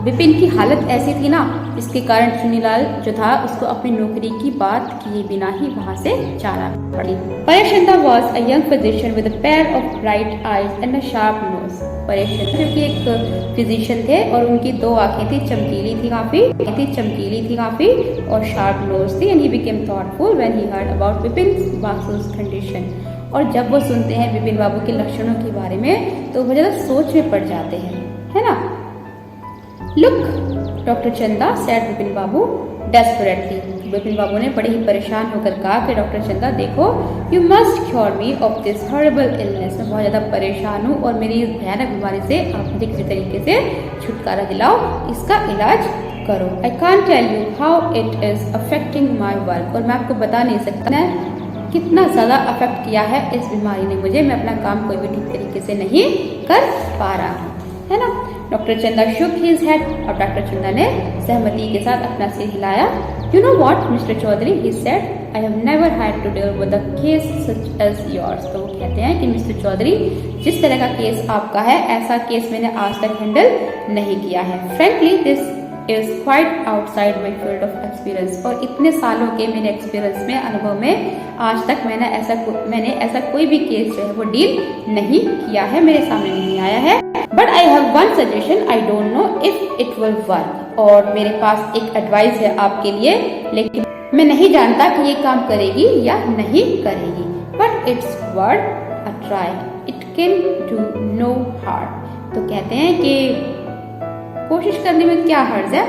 विपिन की हालत ऐसी थी ना, इसके कारण चुन्नीलाल जो था उसको अपनी नौकरी की बात किए बिना ही वहां से जाना पड़ी। Paresh Chanda was a young physician with a pair of bright eyes and a sharp nose. Paresh Chanda जो कि एक फिजिशियन थे और उनकी दो आंखें थी, चमकीली थी काफी और शार्प नोज थी। And he became thoughtful when he heard about Vipin Basu's condition. और जब वो सुनते हैं विपिन बाबू के लक्षणों के बारे में तो वो ज्यादा सोच में पड़ जाते हैं, है ना। लुक डॉक्टर चंदा सेड विपिन बाबू डेस्परेटली। विपिन बाबू ने बड़े ही परेशान होकर कहा कि डॉक्टर चंदा देखो, you must cure me of this horrible illness. मैं बहुत ज्यादा परेशान हूँ और मेरी इस भयानक बीमारी से आप मुझे किसी तरीके से छुटकारा दिलाओ, इसका इलाज करो। I can't tell you how it is affecting my work. और मैं आपको बता नहीं सकता कितना ज्यादा अफेक्ट किया है इस बीमारी ने मुझे। मैं अपना काम कोई भी ठीक तरीके से नहीं कर पा रहा हूँ, है ना। Doctor Chanda shook his head और डॉक्टर चंदा ने सहमति के साथ अपना सिर हिलाया। You know what mister Chaudhary, he said, I have never had to deal with a case such as yours. तो वो कहते हैं कि मिस्टर चौधरी, जिस तरह का केस आपका है ऐसा केस मैंने आज तक हैंडल नहीं किया है। Frankly this is quite outside my field of experience. और इतने सालों के मेरे एक्सपीरियंस में, अनुभव में आज तक मैंने ऐसा कोई भी केस जो है वो डील नहीं किया है, मेरे सामने नहीं आया है। But I have one suggestion, I don't know if it will work. और मेरे पास एक एडवाइस है आपके लिए, लेकिन मैं नहीं जानता कि ये काम करेगी या नहीं करेगी। But it's worth a try, it can do no harm. तो कहते हैं कि कोशिश करने में क्या हर्ज है,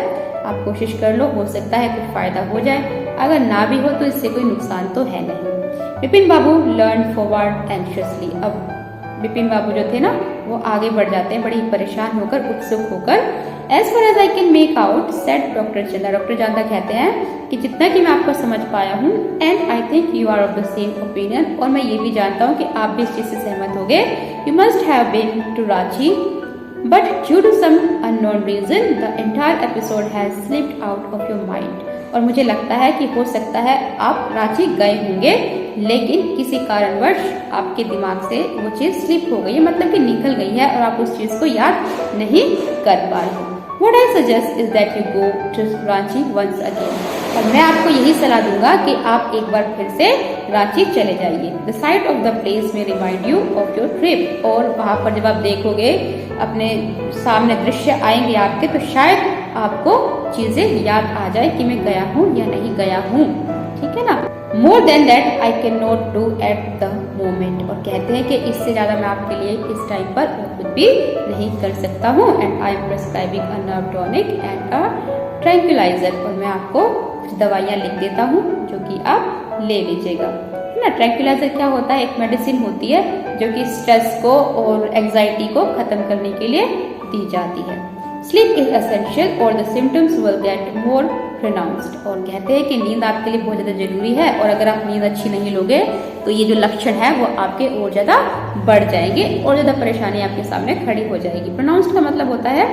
आप कोशिश कर लो, हो सकता है कुछ फायदा हो जाए, अगर ना भी हो तो इससे कोई नुकसान तो है नहीं। विपिन बाबू लर्न फॉरवर्ड एंशियसली। अब विपिन बाबू जो थे ना वो आगे बढ़ जाते हैं बड़ी परेशान होकर, उत्सुक होकर। As far as I can make out said doctor Chanda. Doctor Chanda कहते हैं कि जितना कि मैं आपको समझ पाया हूँ, and I think you are of the same opinion. और मैं ये भी जानता हूँ कि आप भी इस चीज से सहमत होंगे। You must have been to Ranchi, but due to some unknown reason the entire episode has slipped out of your mind। और मुझे लगता है कि हो सकता है आप रांची गए होंगे, लेकिन किसी कारणवश आपके दिमाग से वो चीज स्लिप हो गई है, मतलब कि निकल गई है और आप उस चीज को याद नहीं कर पा रहे हो। What I suggest is that you go to Ranchi once again। और मैं आपको यही सलाह दूंगा कि आप एक बार फिर से रांची चले जाइए। The sight of the place may remind you of your trip। और वहाँ पर जब आप देखोगे, अपने सामने दृश्य आएंगे आपके, तो शायद आपको चीजें याद आ जाए कि मैं गया हूँ या नहीं गया हूँ, ठीक है ना। More than that I cannot do at the moment। और कहते हैं कि इससे ज्यादा मैं आपके लिए इस टाइम पर कुछ भी नहीं कर सकता हूँ। And I am prescribing a nerve tonic and a tranquilizer। और मैं आपको कुछ दवाइयाँ लिख देता हूँ जो कि आप ले लीजिएगा, है ना। ट्रैंक्विलाइजर क्या होता है, एक मेडिसिन होती है जो कि स्ट्रेस को और एंजाइटी को खत्म करने के लिए दी जाती है। स्लीप इज एसेंशियल और the symptoms will get more pronounced. और कहते हैं कि नींद आपके लिए बहुत ज्यादा जरूरी है, और अगर आप नींद अच्छी नहीं लोगे तो ये जो लक्षण है वो आपके और ज्यादा बढ़ जाएंगे और ज्यादा परेशानी आपके सामने खड़ी हो जाएगी। प्रोनाउंस्ड का मतलब होता है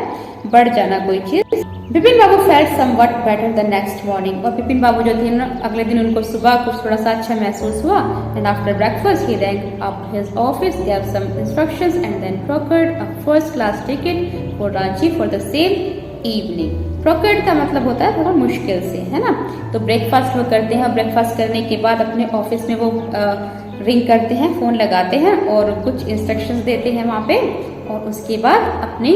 बढ़ जाना कोई चीज। Vipin Babu felt somewhat better the next morning. और विपिन बाबू जो थे ना, अगले दिन उनको सुबह कुछ थोड़ा सा अच्छा महसूस हुआ। And after breakfast he rang up his office, gave some instructions and then procured a first class ticket for Ranchi for the same evening. Procured का मतलब होता है थोड़ा मुश्किल से, है ना। तो ब्रेकफास्ट वो करते हैं, ब्रेकफास्ट करने के बाद अपने ऑफिस में वो रिंग करते हैं, फोन लगाते हैं और कुछ इंस्ट्रक्शंस देते हैं वहाँ पे। और उसके बाद अपनी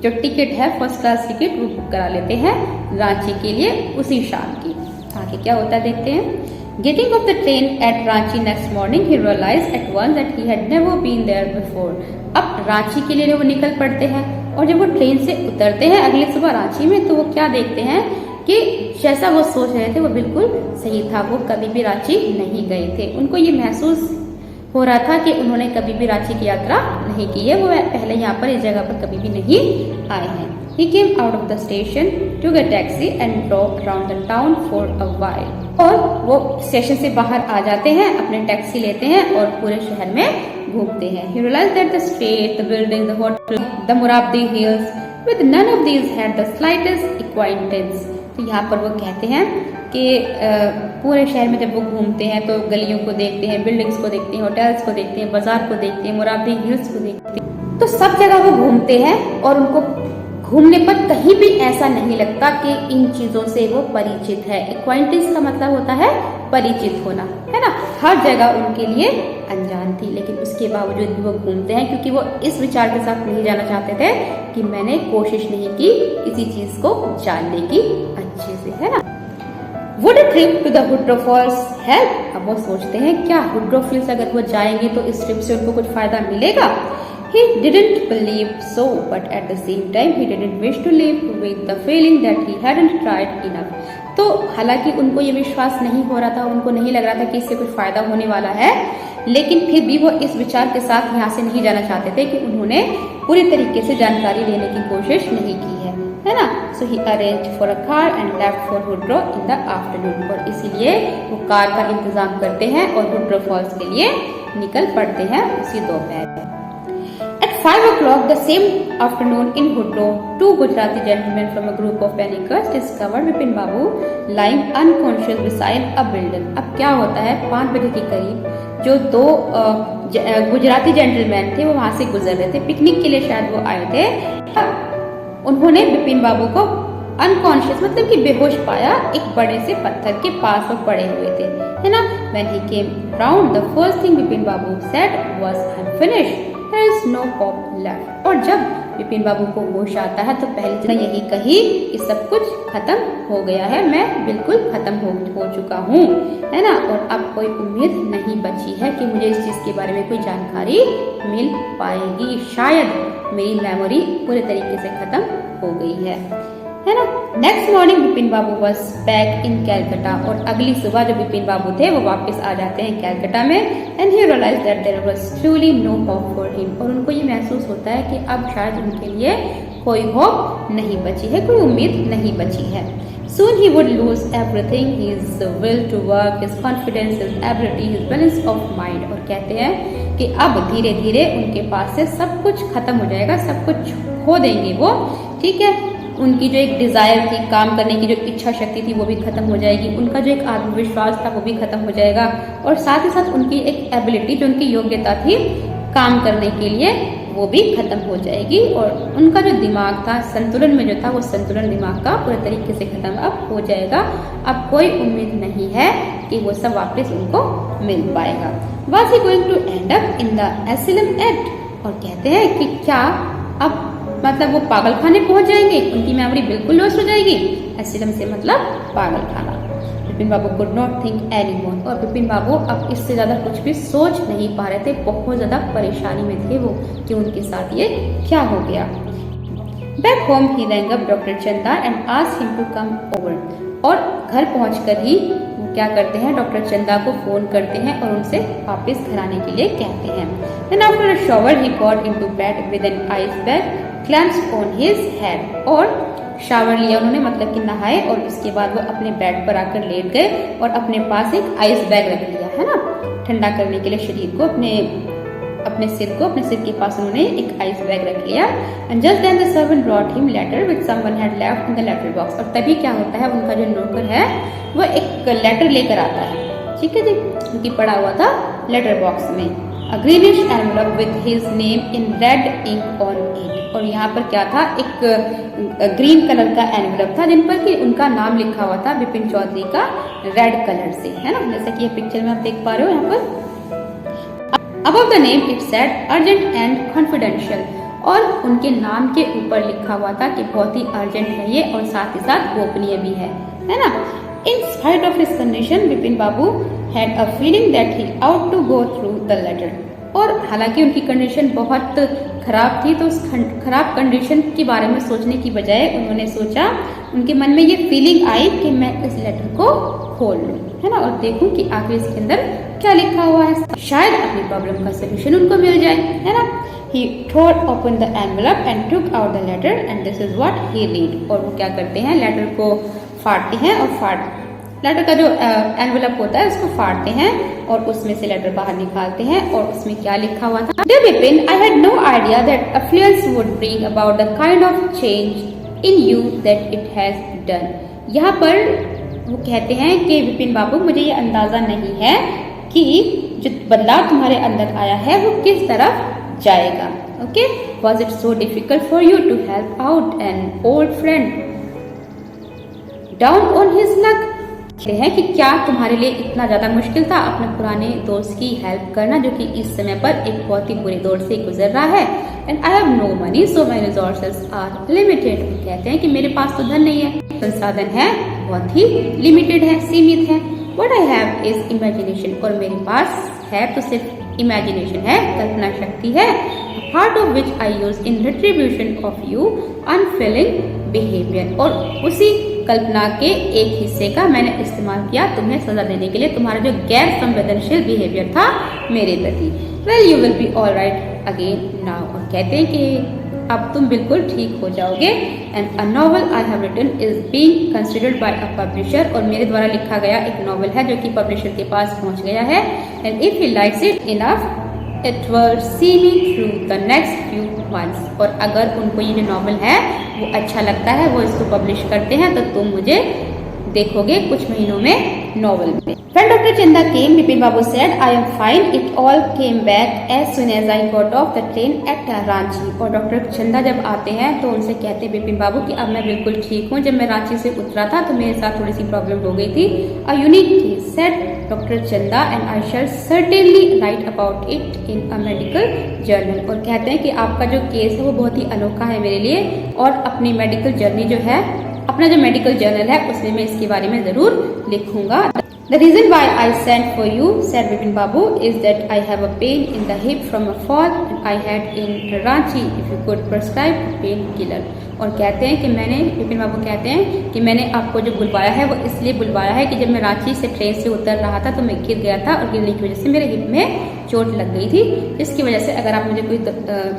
जो टिकट है फर्स्ट क्लास टिकट वो बुक करा लेते हैं रांची के लिए उसी शाम की। आगे क्या होता है देखते हैं। Getting off the train at Ranchi next morning he realized at once that he had never been there before. अब रांची के लिए वो निकल पड़ते हैं और जब वो ट्रेन से उतरते हैं अगली सुबह रांची में, तो वो क्या देखते हैं कि जैसा वो सोच रहे थे वो बिल्कुल सही था। वो कभी भी रांची नहीं गए थे। उनको ये महसूस हो रहा था कि उन्होंने कभी भी रांची की यात्रा नहीं की है, वो पहले यहाँ पर इस जगह पर कभी भी नहीं आए हैं। He came out of the station, took a taxi and drove around the town for a while। और वो स्टेशन से बाहर आ जाते हैं, अपने टैक्सी लेते हैं और पूरे शहर में घूमते हैं। He realized that the street, the building, the hotel, the Murabdi hills, with none of these had the slightest acquaintance। तो यहाँ पर वो कहते हैं कि पूरे शहर में जब वो घूमते हैं तो गलियों को देखते हैं, बिल्डिंग्स को देखते हैं, होटल्स को देखते हैं, बाजार को देखते हैं, मुराबदी हिल्स को देखते हैं, तो सब जगह वो घूमते हैं और उनको घूमने पर कहीं भी ऐसा नहीं लगता कि इन चीजों से वो परिचित है। एक्वाइंटेंस का मतलब होता है परिचित होना, है ना। हर जगह उनके लिए अनजान थी, लेकिन उसके बावजूद भी वो घूमते हैं क्योंकि वो इस विचार के साथ नहीं जाना चाहते थे कि मैंने कोशिश नहीं की किसी चीज को जानने की अच्छे से, है ना। Would a trip to the Woodrow Falls help? अब वो सोचते हैं क्या वुड्रो फॉल्स अगर वो जाएंगे तो इस ट्रिप से उनको कुछ फायदा मिलेगा। He didn't believe so, but at the same time he didn't wish to live with the feeling that he hadn't tried enough. तो हालांकि उनको ये विश्वास नहीं हो रहा था, उनको नहीं लग रहा था कि इससे कुछ फायदा होने वाला है, लेकिन फिर भी वो इस विचार के साथ यहाँ से नहीं जाना चाहते थे कि उन्होंने पूरी तरीके से जानकारी लेने की कोशिश नहीं की है ना। So he arranged for a car and left for Woodrow in the afternoon. और इसीलिए वो कार का इंतजाम करते हैं और वुड्रो फॉल्स के लिए निकल पड़ते हैं उसी दोपहर। At 5 o'clock the same afternoon in Woodrow, two Gujarati gentlemen from a group of panickers discovered Bipin Babu lying unconscious beside a building. अब क्या होता है, 5 बजे के करीब जो दो गुजराती जेंटलमैन थे वो वहां से गुजर रहे थे, पिकनिक के लिए शायद वो आए थे। उन्होंने बिपिन बाबू को अनकॉन्शियस मतलब कि बेहोश पाया एक बड़े से पत्थर के पास वो पड़े हुए थे, है ना। When he came round, the first thing Bipin Babu said was, "I'm finished. There is no hope left." और जब बिपिन बाबू को होश आता है तो पहले चीज यही कही कि सब कुछ खत्म हो गया है, मैं बिल्कुल खत्म हो चुका हूँ, है ना। और अब कोई उम्मीद नहीं बची है कि मुझे इस चीज के बारे में कोई जानकारी मिल पाएगी, शायद मेरी मेमोरी पूरे तरीके से खत्म हो गई है ना। Next morning Bipin Babu was back in Calcutta, और अगली सुबह जो बिपिन बाबू थे वो वापस आ जाते हैं कैलकाटा में। And he realize that there was truly no hope for him, और उनको ये महसूस होता है कि अब शायद उनके लिए कोई होप नहीं बची है, कोई उम्मीद नहीं बची है। Soon he would lose everything, his will to work, his confidence, his ability, his balance of mind। और कहते हैं कि अब धीरे धीरे उनके पास से सब कुछ खत्म हो जाएगा, सब कुछ खो देंगे वो, ठीक है। उनकी जो एक डिजायर थी, काम करने की जो इच्छा शक्ति थी वो भी खत्म हो जाएगी, उनका जो एक आत्मविश्वास था वो भी खत्म हो जाएगा, और साथ ही साथ उनकी एक एबिलिटी जो उनकी योग्यता थी काम करने के लिए वो भी खत्म हो जाएगी, और उनका जो दिमाग था संतुलन में जो था वो संतुलन दिमाग का पूरे तरीके से खत्म अब हो जाएगा। अब कोई उम्मीद नहीं है कि वो सब वापस उनको मिल पाएगा। Was he going to end up in the asylum yet? और कहते हैं कि क्या अब मतलब वो पागल खाने पहुंच जाएंगे, उनकी मेमोरी बिल्कुल लॉस हो जाएगी। एसिलम से मतलब पागल खाना। Bipin Babu could not think any more, और बिपिन बाबू अब इससे ज्यादा कुछ भी सोच नहीं पा रहे थे, बहुत ज्यादा परेशानी में थे वो कि उनके साथ ये क्या हो गया। Back home he rang up doctor Chanda and asked him to come over, और घर पहुंचकर ही वो क्या करते हैं, डॉक्टर चंदा को फोन करते हैं और उनसे वापस घर आने के लिए कहते हैं। And after a shower he got into bed with an ice bag clamps on his head, और शावर लिया उन्होंने मतलब कि नहाए, और उसके बाद वो अपने बेड पर आकर लेट गए और अपने पास एक आइस बैग रख लिया, है ना, ठंडा करने के लिए शरीर को, अपने सिर के पास उन्होंने एक आइस बैग रख लिया। And just then the servant brought him letter which someone had left in the letter box, और तभी क्या होता है, उनका जो नौकर है वो एक लेटर लेकर आता है, ठीक है जी, उनकी पड़ा हुआ था लेटर बॉक्स में, a greenish envelope with his name in red ink on it। और यहाँ पर क्या था, एक ग्रीन कलर का एनवेलप था जिन पर कि उनका नाम लिखा हुआ था बिपिन चौधरी का रेड कलर से, है ना, जैसे कि ये पिक्चर में आप देख पा रहे हो। यहाँ पर above the name it said urgent and confidential, और उनके नाम के ऊपर लिखा हुआ था कि बहुत ही अर्जेंट है ये और साथ ही साथ गोपनीय भी है ना। In spite of his condition, Bipin Babu had a feeling that he ought to go through the letter। और हालांकि उनकी कंडीशन बहुत खराब थी, तो उस खराब कंडीशन के बारे में सोचने की बजाय उन्होंने सोचा, उनके मन में ये फीलिंग आई कि मैं इस लेटर को खोल लूं, है ना, और देखूं कि आखिर इसके अंदर क्या लिखा हुआ है, शायद अपनी प्रॉब्लम का सोल्यूशन उनको मिल जाए, है ना। He tore open the envelope and took out the letter and this is what he read। और वो क्या करते हैं, लेटर को फाड़ते हैं और लेटर का जो एनवेलप होता है उसको फाड़ते हैं और उसमें से लेटर बाहर निकालते हैं, और उसमें क्या लिखा हुआ था, Dear Bipin, I had no idea that affluence would bring about the kind of change in you that it has done। यहाँ पर वो कहते हैं कि बिपिन बाबू, मुझे ये अंदाजा नहीं है कि जो बदलाव तुम्हारे अंदर आया है वो किस तरफ जाएगा। Okay, Was it so difficult for you to help out an old friend down on his luck? कहते हैं कि क्या तुम्हारे लिए इतना ज्यादा मुश्किल था अपने पुराने दोस्त की हेल्प करना जो कि इस समय पर एक बहुत ही बुरे दौर से गुजर रहा है। And I have no money so my resources are limited. कहते हैं कि मेरे पास तो धन नहीं है, संसाधन है बहुत ही लिमिटेड है, सीमित है। What I have is imagination, और मेरे पास है तो सिर्फ इमेजिनेशन है, कल्पना शक्ति है। Part of which I use in retribution of you unfeeling behaviour, और उसी कल्पना के एक हिस्से का मैंने इस्तेमाल किया तुम्हें सजा देने के लिए, तुम्हारा जो गैर संवेदनशील बिहेवियर था मेरे प्रति। Well you will be all right again now, और कहते हैं कि अब तुम बिल्कुल ठीक हो जाओगे। And a novel I have written is being considered by a publisher, और मेरे द्वारा लिखा गया एक नॉवल है जो कि पब्लिशर के पास पहुंच गया है। And if he likes it enough it will see me through the next few months, और अगर उनको ये जो नॉवल है वो अच्छा लगता है, वो इसको पब्लिश करते हैं, तो तुम मुझे देखोगे कुछ महीनों में नॉवल में। When Dr. Chanda came, Bipin Babu said, I am fine. It all came back as soon as I got off the train at Ranchi. और डॉक्टर चंदा जब आते हैं तो उनसे कहते हैं बिपिन बाबू कि अब मैं बिल्कुल ठीक हूँ। जब मैं रांची से उतरा था तो मेरे साथ थोड़ी सी प्रॉब्लम हो गई थी। A unique case, said Dr. Chanda, and I shall certainly write about it in a medical journal. और कहते हैं कि आपका जो केस है वो बहुत ही अनोखा है मेरे लिए, और अपनी मेडिकल जर्नी जो है, अपना जो मेडिकल जर्नल है उसमें मैं इसके बारे में जरूर लिखूंगा। The reason why I sent for you, said Bipin Babu, is that I have a pain in the hip from a fall I had in Ranchi. If you could prescribe a painkiller. और कहते हैं कि मैंने, बिपिन बाबू कहते हैं कि मैंने आपको जो बुलवाया है वो इसलिए बुलवाया है कि जब मैं रांची से ट्रेन से उतर रहा था तो मैं गिर गया था, और गिरने की वजह से मेरे हिप में चोट लग गई थी, जिसकी वजह से अगर आप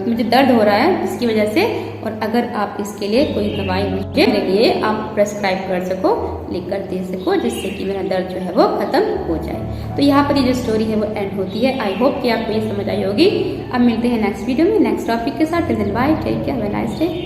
मुझे दर्द हो रहा है जिसकी वजह से, और अगर आप इसके लिए कोई दवाई मुझे लिए आप प्रेस्क्राइब कर सको, लिख कर दे सको, जिससे कि मेरा दर्द जो है वो खत्म हो जाए। तो यहाँ पर ये जो स्टोरी है वो एंड होती है। आई होप कि आपको ये समझ आई होगी। अब मिलते हैं नेक्स्ट वीडियो में नेक्स्ट टॉपिक के साथ। Till then bye, take care, have a nice day.